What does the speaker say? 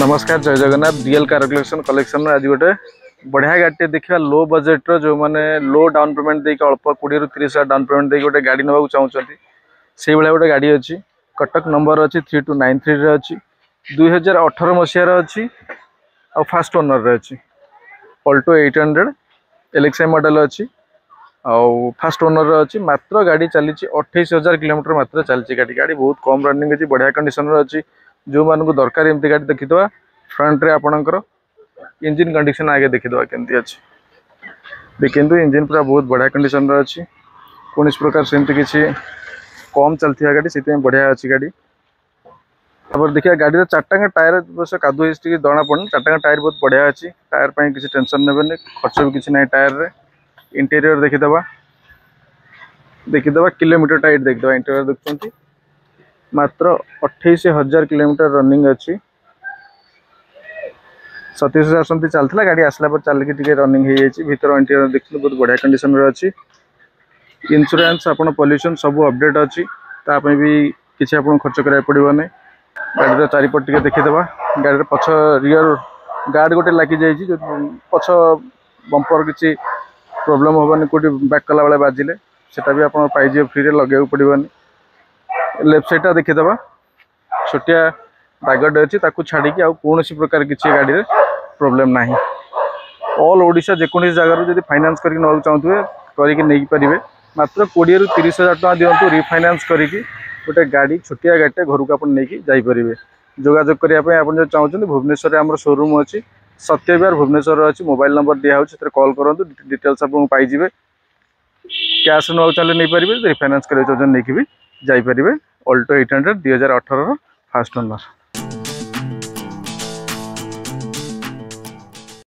नमस्कार जय Jagannath DL car collection आज गोटे बढ़िया गाड़ी देखा लो बजेट जो मैंने लो डाउन पेमेंट देके अल्प 20 ରୁ 30 हजार डाउन पेमेंट देके गोटे गाड़ी नवा चाहते से भाया गोटे गाड़ी अच्छी कटक नंबर अच्छी 3293 अच्छी 2018 मसीहार अच्छी आ फास्ट ओनर अच्छी अल्टो 800 एलएक्सआई मॉडल अच्छी आउ फास्ट ओनर अच्छी मात्र गाड़ी चली 28,000 किलोमीटर मात्र चलती गाड़ी गाड़ी बहुत कम रनिंग अच्छी बढ़िया कंडीशन अच्छी जो मानक दरकार एमती गाड़ी देखीदे फ्रंट रे आपणकर इंजिन कंडीशन आगे देखीदे केमती अच्छी देखिए इंजिन पूरा बहुत बढ़िया कंडीशन अच्छी कौन प्रकार सेमती किसी कम चलती गाड़ी से बढ़िया अच्छी गाड़ी अब देखिए गाड़ी चार्टा टायर बस कादुआ जना पड़े चार्टा टायर बहुत बढ़िया अच्छी टायर पर किसी टेंशन ने खर्च भी किसी ना टायर रे इंटीरियर देखीदे किलोमीटर टाइट देखीदे इंटीरियर देखते मात्र 28,000 किलोमीटर रनिंग अच्छी 27,000 समथिंग चलता गाड़ी आसला पर चल के रनिंग हो भर इंटीरियर देखते बहुत बढ़िया कंडीशन अच्छी इंश्योरेंस आपन पॉल्यूशन सब अपडेट अच्छी ताप भी किसी आप खर्च करा पड़ो नहीं गाड़ी चारिपट टे देखीदे गाड़ी पछ रियर गार्ड गोटे लगी जाइए पछ बंपर किसी प्रोब्लेम हेनी कौटी बैक कला बेले बाजिले सेटा भी आप पाइजे फ्री लगे पड़ोनी लेफ्ट साइड देखीदे छोटिया दागटे अच्छी छाड़ी कौन प्रकार किसी गाड़ी रे प्रोब्लेम ना ऑल ओडिशा जेकोसी जगार जब फाइनान्स करके ना चाहते करके नहीं पारे मात्र 20 ରୁ 30 हजार टका दिंतु रिफाइनान्स करके गोटे गाड़ी छोटिया गाड़ीटे घर को आप नहीं जोगाजोग करने आप चाहते भुवनेश्वर आम शोरूम अच्छी सत्य विहार भुवनेश्वर अच्छी मोबाइल नंबर दिया कॉल करूँ डिटेल्स आप पाइबे कैश ना चाहिए नहीं पारे रिफाइनान्स कर नहीं भी जापर अल्टो 800 2018 फास्ट ओनर।